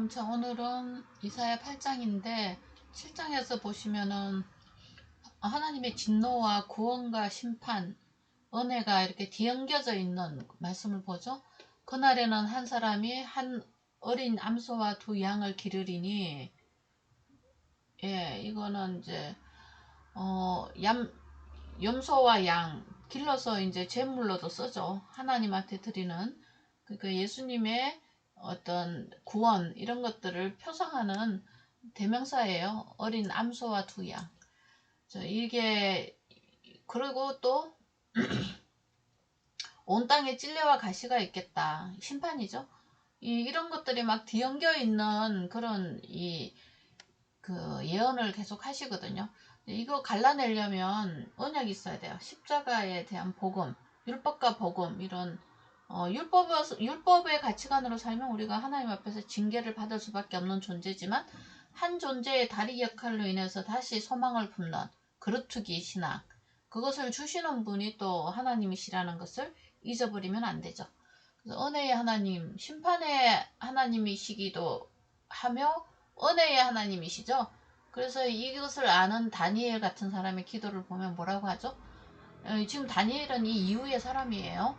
자, 오늘은 이사야 8장인데 7장에서 보시면은 하나님의 진노와 구원과 심판, 은혜가 이렇게 뒤엉겨져 있는 말씀을 보죠. 그날에는 한 사람이 한 어린 암소와 두 양을 기르리니, 예, 이거는 이제 염소와 양 길러서 이제 제물로도 쓰죠. 하나님한테 드리는. 그러니까 예수님의 어떤 구원 이런 것들을 표상하는 대명사예요. 어린 암소와 두 양. 이게 그리고 또 온 땅에 찔레와 가시가 있겠다. 심판이죠. 이런 것들이 막 뒤엉겨 있는 그런 그 예언을 계속 하시거든요. 이거 갈라내려면 언약이 있어야 돼요. 십자가에 대한 복음, 율법과 복음, 이런 율법의 가치관으로 살면 우리가 하나님 앞에서 징계를 받을 수밖에 없는 존재지만, 한 존재의 다리 역할로 인해서 다시 소망을 품는 그루트기 신앙, 그것을 주시는 분이 또 하나님이시라는 것을 잊어버리면 안 되죠. 그래서 은혜의 하나님, 심판의 하나님이시기도 하며 은혜의 하나님이시죠. 그래서 이것을 아는 다니엘 같은 사람의 기도를 보면 뭐라고 하죠? 지금 다니엘은 이 이후의 사람이에요.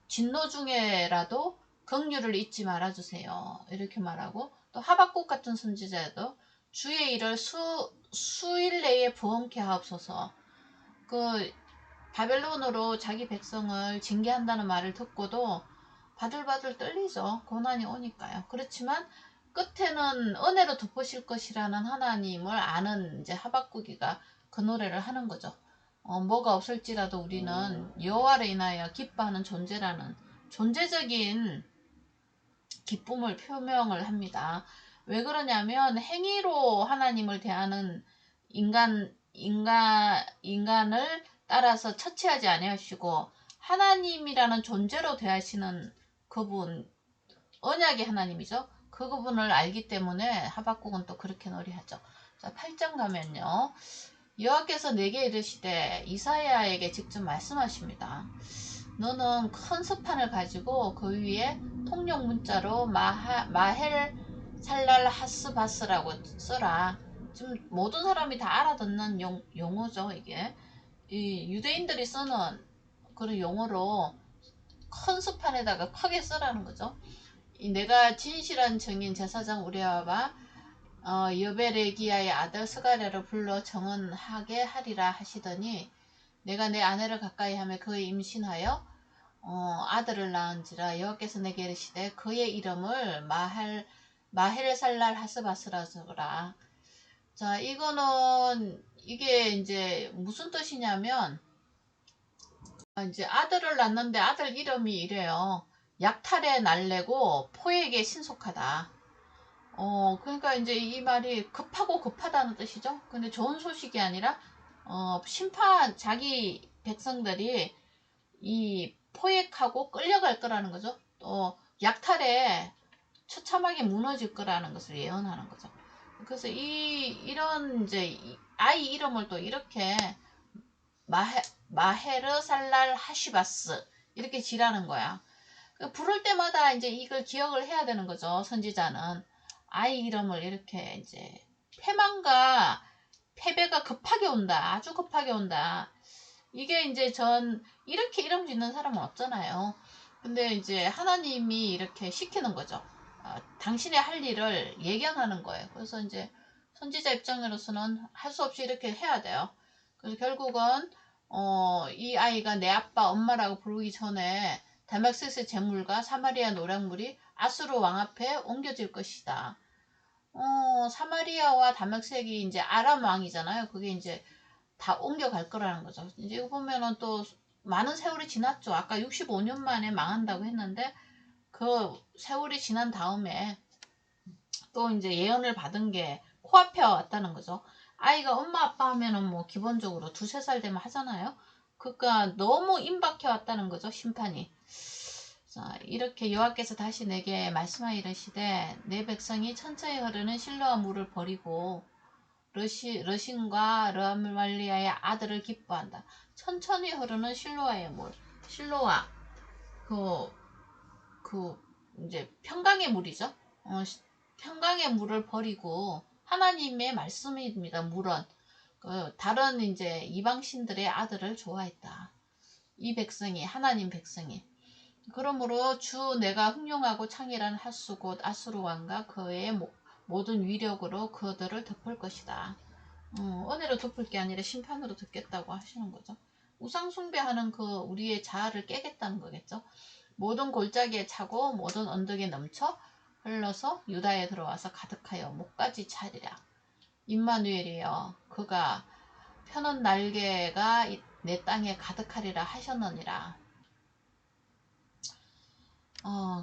진노 중에라도 긍휼을 잊지 말아주세요. 이렇게 말하고, 또 하박국 같은 선지자도 주의 일을 수일 내에 부엉케 하옵소서. 그 바벨론으로 자기 백성을 징계한다는 말을 듣고도 바들바들 떨리죠. 고난이 오니까요. 그렇지만 끝에는 은혜로 덮으실 것이라는 하나님을 아는 이제 하박국이가 그 노래를 하는 거죠. 뭐가 없을지라도 우리는 여호와를 인하여 기뻐하는 존재라는 존재적인 기쁨을 표명을 합니다. 왜 그러냐면 행위로 하나님을 대하는 인간을 따라서 처치하지 아니하시고 하나님이라는 존재로 대하시는 그분, 언약의 하나님이죠. 그분을 알기 때문에 하박국은 또 그렇게 노래하죠. 자, 8장 가면요. 여호와께서 내게 이르시되, 이사야에게 직접 말씀하십니다. 너는 큰 스판을 가지고 그 위에 통용 문자로 마헬 살랄 하스바스라고 써라. 지금 모든 사람이 다 알아듣는 용어죠. 이게 이 유대인들이 쓰는 그런 용어로 큰 스판에다가 크게 쓰라는 거죠. 내가 진실한 증인 제사장 우리아와 여베레기야의 아들 스가랴를 불러 정언하게 하리라 하시더니, 내가 내 아내를 가까이 하며 그의 임신하여 아들을 낳은지라. 여호와께서 내게 이르시되 그의 이름을 마헬살랄 하스바스라 적으라. 자, 이게 이제 무슨 뜻이냐면, 이제 아들을 낳는데 아들 이름이 이래요. 약탈에 날래고 포에게 신속하다. 그러니까 이제 이 말이 급하고 급하다는 뜻이죠. 근데 좋은 소식이 아니라, 자기 백성들이 이 포획하고 끌려갈 거라는 거죠. 또 약탈에 처참하게 무너질 거라는 것을 예언하는 거죠. 그래서 이런 이제 아이 이름을 또 이렇게 마헤르 살랄 하시바스 이렇게 지라는 거야. 부를 때마다 이제 이걸 기억을 해야 되는 거죠. 선지자는 아이 이름을 이렇게 이제 패망과 패배가 급하게 온다. 아주 급하게 온다. 이게 이제 이렇게 이름 짓는 사람은 없잖아요. 근데 이제 하나님이 이렇게 시키는 거죠. 당신의 할 일을 예견하는 거예요. 그래서 이제 선지자 입장으로서는 할 수 없이 이렇게 해야 돼요. 그래서 결국은 이 아이가 내 아빠 엄마라고 부르기 전에 다메섹스의 재물과 사마리아 노략물이 아수르 왕 앞에 옮겨질 것이다. 사마리아와 다메섹이 이제 아람 왕이잖아요. 그게 이제 다 옮겨갈 거라는 거죠. 이제 이거 보면은 또 많은 세월이 지났죠. 아까 65년 만에 망한다고 했는데 그 세월이 지난 다음에 또 이제 예언을 받은 게 코앞에 왔다는 거죠. 아이가 엄마 아빠 하면은 뭐 기본적으로 두세 살 되면 하잖아요. 그러니까 너무 임박해 왔다는 거죠. 심판이. 자, 이렇게 여호와께서 다시 내게 말씀하여 이르시되, 내 백성이 천천히 흐르는 실로와 물을 버리고 러신과 르암말리아의 아들을 기뻐한다. 천천히 흐르는 실로아의 물. 실로아, 그 이제 평강의 물이죠. 평강의 물을 버리고 하나님의 말씀입니다. 물은 다른 이제 이방신들의 아들을 좋아했다. 이 백성이 하나님 백성이. 그러므로 주 내가 흉용하고 창이란 하수 곧 아수르 왕과 그의 모든 위력으로 그들을 덮을 것이다. 은혜로 덮을 게 아니라 심판으로 덮겠다고 하시는 거죠. 우상 숭배하는 그 우리의 자아를 깨겠다는 거겠죠. 모든 골짜기에 차고 모든 언덕에 넘쳐 흘러서 유다에 들어와서 가득하여 목까지 차리라. 임마누엘이여 그가 펴는 날개가 내 땅에 가득하리라 하셨느니라.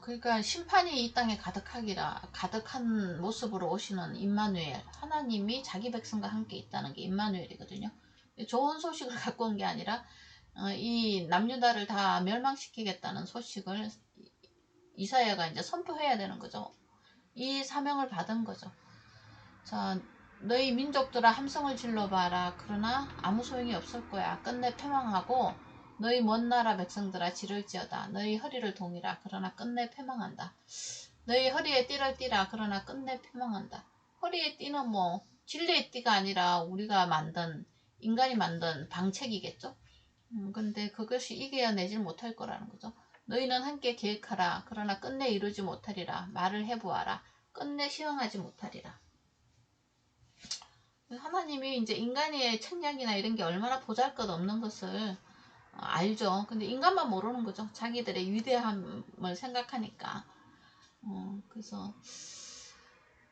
그러니까 심판이 이 땅에 가득한 모습으로 오시는 임마누엘, 하나님이 자기 백성과 함께 있다는 게 임마누엘이거든요. 좋은 소식을 갖고 온 게 아니라 이 남유다를 다 멸망시키겠다는 소식을 이사야가 이제 선포해야 되는 거죠. 이 사명을 받은 거죠. 자, 너희 민족들아 함성을 질러봐라. 그러나 아무 소용이 없을 거야. 끝내 패망하고 너희 먼 나라 백성들아 지를지어다. 너희 허리를 동이라. 그러나 끝내 패망한다. 너희 허리에 띠를 띠라. 그러나 끝내 패망한다. 허리에 띠는 뭐 진리의 띠가 아니라 우리가 인간이 만든 방책이겠죠. 근데 그것이 이겨내질 못할 거라는 거죠. 너희는 함께 계획하라. 그러나 끝내 이루지 못하리라. 말을 해보아라. 끝내 시행하지 못하리라. 하나님이 이제 인간의 책략이나 이런 게 얼마나 보잘것없는 것을 알죠. 근데 인간만 모르는 거죠. 자기들의 위대함을 생각하니까. 그래서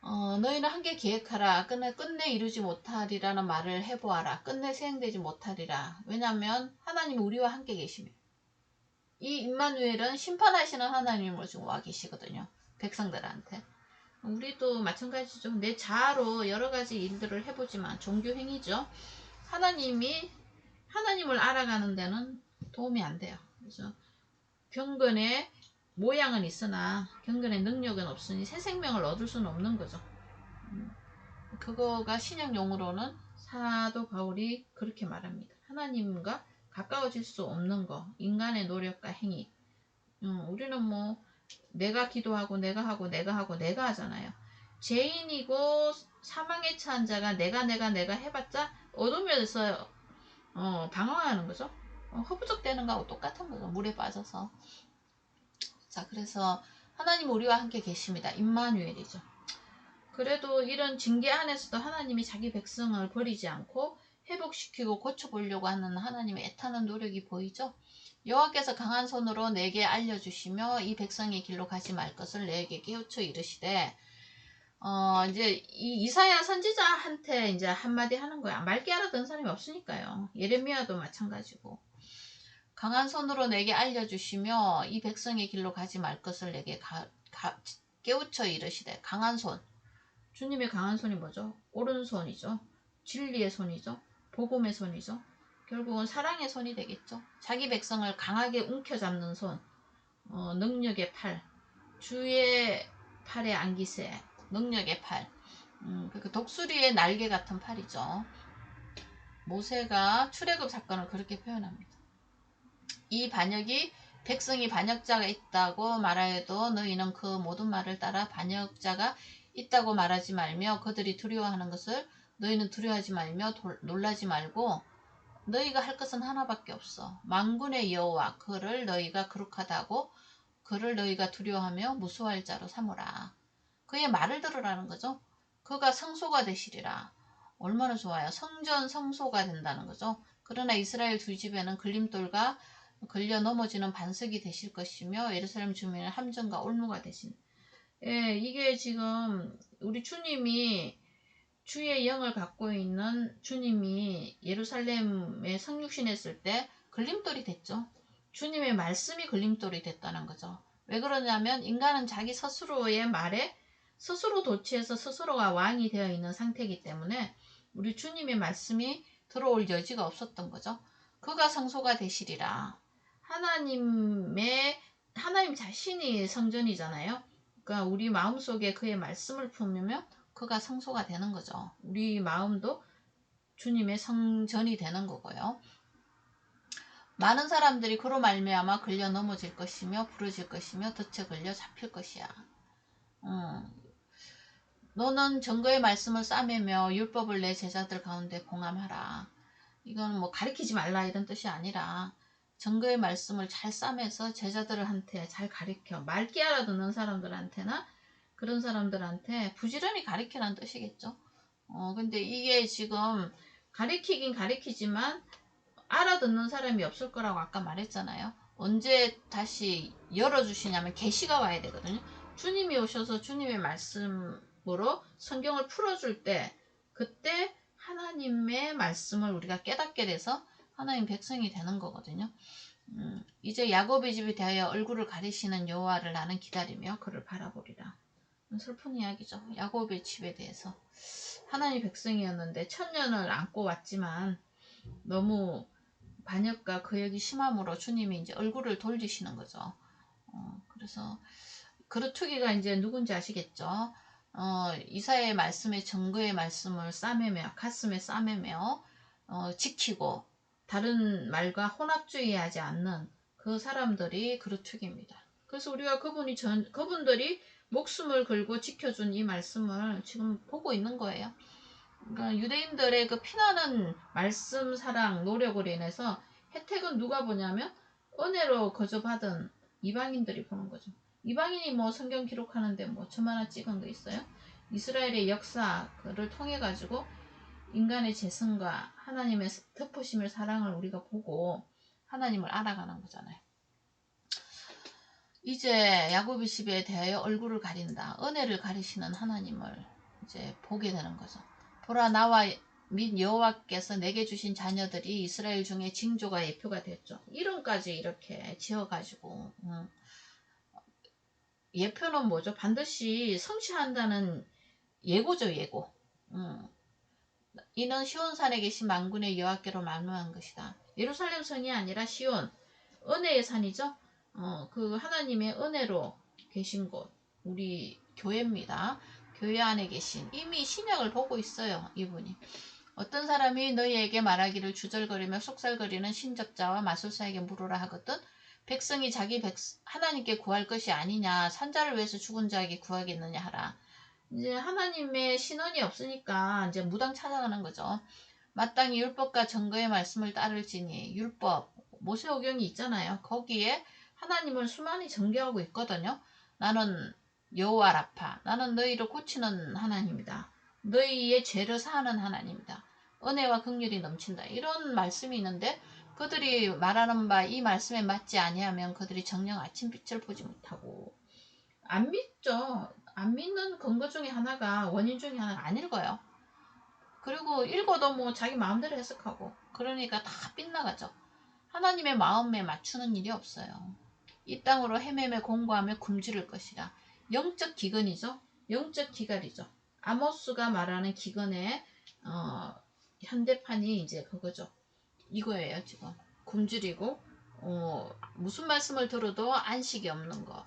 너희는 함께 계획하라. 끝내 이루지 못하리라는 말을 해보아라. 끝내 시행되지 못하리라. 왜냐하면 하나님이 우리와 함께 계시며 이 임마누엘은 심판하시는 하나님으로 지금 와 계시거든요. 백성들한테. 우리도 마찬가지죠. 내 자아로 여러 가지 일들을 해보지만 종교행위죠. 하나님을 알아가는 데는 도움이 안 돼요. 그래서 경건의 모양은 있으나 경건의 능력은 없으니 새 생명을 얻을 수는 없는 거죠. 그거가 신약용어로는 사도 바울이 그렇게 말합니다. 하나님과 가까워질 수 없는 거, 인간의 노력과 행위. 우리는 뭐 내가 기도하고 내가 하잖아요. 죄인이고 사망에 처한 자가 내가 해봤자 어둠에서 방황하는 거죠. 허부적대는 거하고 똑같은 거죠. 물에 빠져서. 자, 그래서 하나님 우리와 함께 계십니다. 임마누엘이죠. 그래도 이런 징계 안에서도 하나님이 자기 백성을 버리지 않고 회복시키고 고쳐보려고 하는 하나님의 애타는 노력이 보이죠. 여호와께서 강한 손으로 내게 알려주시며 이 백성의 길로 가지 말 것을 내게 깨우쳐 이르시되 이제 이 이사야 선지자한테 이제 한마디 하는 거야. 맑게 알아듣는 사람이 없으니까요. 예레미야도 마찬가지고. 강한 손으로 내게 알려주시며 이 백성의 길로 가지 말 것을 내게 깨우쳐 이르시되. 강한 손. 주님의 강한 손이 뭐죠? 오른손이죠. 진리의 손이죠. 복음의 손이죠. 결국은 사랑의 손이 되겠죠. 자기 백성을 강하게 움켜잡는 손. 능력의 팔. 주의 팔에 안기세. 능력의 팔. 그 독수리의 날개 같은 팔이죠. 모세가 출애굽 사건을 그렇게 표현합니다. 이 반역이 백성이 반역자가 있다고 말하여도 너희는 그 모든 말을 따라 반역자가 있다고 말하지 말며 그들이 두려워하는 것을 너희는 두려워하지 말며 놀라지 말고 너희가 할 것은 하나밖에 없어. 만군의 여호와 그를 너희가 거룩하다고 그를 너희가 두려워하며 무수할 자로 삼으라. 그의 말을 들으라는 거죠. 그가 성소가 되시리라. 얼마나 좋아요. 성소가 된다는 거죠. 그러나 이스라엘 두 집에는 걸림돌과 걸려 넘어지는 반석이 되실 것이며 예루살렘 주민은 함정과 올무가 되신. 예, 이게 지금 우리 주님이 주의 영을 갖고 있는 주님이 예루살렘에 성육신했을 때 걸림돌이 됐죠. 주님의 말씀이 걸림돌이 됐다는 거죠. 왜 그러냐면 인간은 자기 스스로의 말에 스스로 도취해서 스스로가 왕이 되어 있는 상태이기 때문에 우리 주님의 말씀이 들어올 여지가 없었던 거죠. 그가 성소가 되시리라. 하나님 자신이 성전이잖아요. 그러니까 우리 마음속에 그의 말씀을 품으면 그가 성소가 되는 거죠. 우리 마음도 주님의 성전이 되는 거고요. 많은 사람들이 그로 말미암아 걸려 넘어질 것이며 부러질 것이며 덫에 걸려 잡힐 것이야. 너는 증거의 말씀을 싸매며 율법을 내 제자들 가운데 봉함하라. 이건 뭐 가르치지 말라 이런 뜻이 아니라 증거의 말씀을 잘 싸매서 제자들한테 잘 가르쳐 맑게 알아듣는 사람들한테나 그런 사람들한테 부지런히 가르치라는 뜻이겠죠. 근데 이게 지금 가르치긴 가르치지만 알아듣는 사람이 없을 거라고 아까 말했잖아요. 언제 다시 열어주시냐면 계시가 와야 되거든요. 주님이 오셔서 주님의 말씀으로 성경을 풀어줄 때 그때 하나님의 말씀을 우리가 깨닫게 돼서 하나님 백성이 되는 거거든요. 이제 야곱의 집에 대하여 얼굴을 가리시는 여호와를 나는 기다리며 그를 바라보리라. 슬픈 이야기죠. 야곱의 집에 대해서. 하나님 백성이었는데 천년을 안고 왔지만 너무 반역과 거역이 심함으로 주님이 이제 얼굴을 돌리시는 거죠. 그래서 그루터기가 이제 누군지 아시겠죠? 이사야의 말씀에 증거의 말씀을 싸매며 가슴에 싸매며 지키고 다른 말과 혼합주의하지 않는 그 사람들이 그루터기입니다. 그래서 우리가 그분들이 목숨을 걸고 지켜준 이 말씀을 지금 보고 있는 거예요. 그러니까 유대인들의 그 피나는 말씀 사랑 노력으로 인해서 혜택은 누가 보냐면 은혜로 거저받은 이방인들이 보는 거죠. 이방인이 뭐 성경 기록하는데 뭐 저만한 찍은 거 있어요? 이스라엘의 역사를 통해 가지고 인간의 재성과 하나님의 덮으심을 사랑을 우리가 보고 하나님을 알아가는 거잖아요. 이제 야곱의 집에 대하여 얼굴을 가린다. 은혜를 가리시는 하나님을 이제 보게 되는 거죠. 보라 나와 및 여호와께서 내게 주신 자녀들이 이스라엘 중에 징조가 예표가 됐죠. 이름까지 이렇게 지어가지고 예표는 뭐죠? 반드시 성취한다는 예고죠. 예고. 이는 시온산에 계신 만군의 여호와께로 말미암은 것이다. 예루살렘 성이 아니라 시온 은혜의 산이죠. 그 하나님의 은혜로 계신 곳 우리 교회입니다. 교회 안에 계신 이미 신약을 보고 있어요. 이분이 어떤 사람이 너희에게 말하기를 주절거리며 속살거리는 신접자와 마술사에게 물으라 하거든 백성이 자기 하나님께 구할 것이 아니냐 산자를 위해서 죽은 자에게 구하겠느냐 하라. 이제 하나님의 신원이 없으니까 이제 무당 찾아가는 거죠. 마땅히 율법과 증거의 말씀을 따를지니 율법 모세오경이 있잖아요. 거기에 하나님을 수많이 전개하고 있거든요. 나는 여호와 라파 나는 너희를 고치는 하나님이다. 너희의 죄를 사하는 하나님이다. 은혜와 긍휼이 넘친다. 이런 말씀이 있는데 그들이 말하는 바 이 말씀에 맞지 아니하면 그들이 정녕 아침빛을 보지 못하고 안 믿죠. 안 믿는 근거 중에 하나가 원인 중에 하나가 안 읽어요. 그리고 읽어도 뭐 자기 마음대로 해석하고 그러니까 다 빗나가죠. 하나님의 마음에 맞추는 일이 없어요. 이 땅으로 헤매며 공부하며 굶주릴 것이라. 영적 기근이죠. 영적 기갈이죠. 아모스가 말하는 기근의 현대판이 이제 그거죠. 이거예요. 지금 굶주리고 무슨 말씀을 들어도 안식이 없는 거.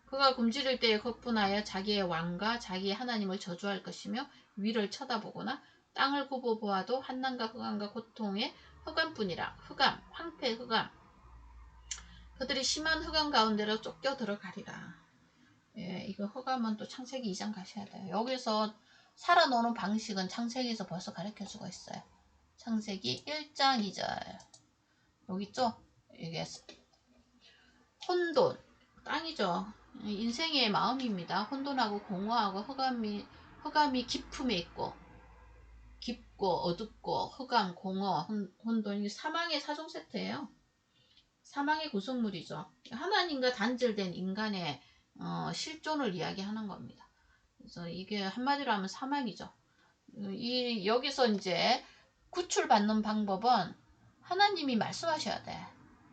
그가 굶주릴 때에 격분하여 자기의 왕과 자기의 하나님을 저주할 것이며 위를 쳐다보거나 땅을 굽어보아도 환난과 흑암과 고통의 흑암뿐이라. 흑암, 황폐 흑암. 그들이 심한 흑암 가운데로 쫓겨 들어가리라. 예, 이거 흑암은 또 창세기 2장 가셔야 돼요. 여기서 살아노는 방식은 창세기에서 벌써 가르쳐주고 있어요. 창세기 1장 2절. 여기 있죠? 이게 혼돈, 땅이죠. 인생의 마음입니다. 혼돈하고 공허하고 흑암이 깊음에 있고 깊고 어둡고 흑암, 공허, 혼돈이 사망의 사종 세트예요. 사망의 구성물이죠. 하나님과 단절된 인간의 실존을 이야기하는 겁니다. 그래서 이게 한마디로 하면 사망이죠. 여기서 이제 구출받는 방법은 하나님이 말씀하셔야 돼.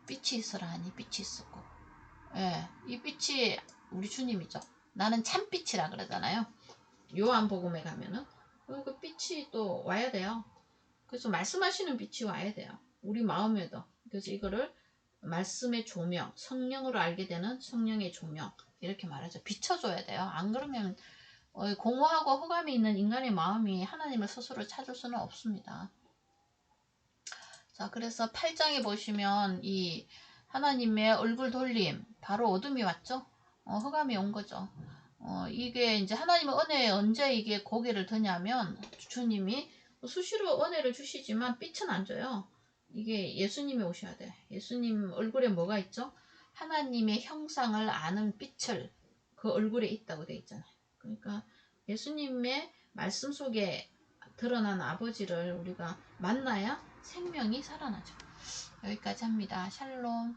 빛이 있으라 하니 빛이 있었고 예, 이 빛이 우리 주님이죠. 나는 참빛이라 그러잖아요. 요한복음에 가면은 그 빛이 또 와야 돼요. 그래서 말씀하시는 빛이 와야 돼요. 우리 마음에도. 그래서 이거를 말씀의 조명, 성령으로 알게 되는 성령의 조명 이렇게 말하죠. 비춰줘야 돼요. 안 그러면 공허하고 흑암이 있는 인간의 마음이 하나님을 스스로 찾을 수는 없습니다. 자, 그래서 8장에 보시면 이 하나님의 얼굴 돌림, 바로 어둠이 왔죠? 흑암이 온 거죠. 이게 이제 하나님의 은혜에 언제 이게 고개를 드냐면, 주님이 수시로 은혜를 주시지만 빛은 안 줘요. 이게 예수님이 오셔야 돼. 예수님 얼굴에 뭐가 있죠? 하나님의 형상을 아는 빛을 그 얼굴에 있다고 돼 있잖아요. 그러니까 예수님의 말씀 속에 드러난 아버지를 우리가 만나야 생명이 살아나죠. 여기까지 합니다. 샬롬.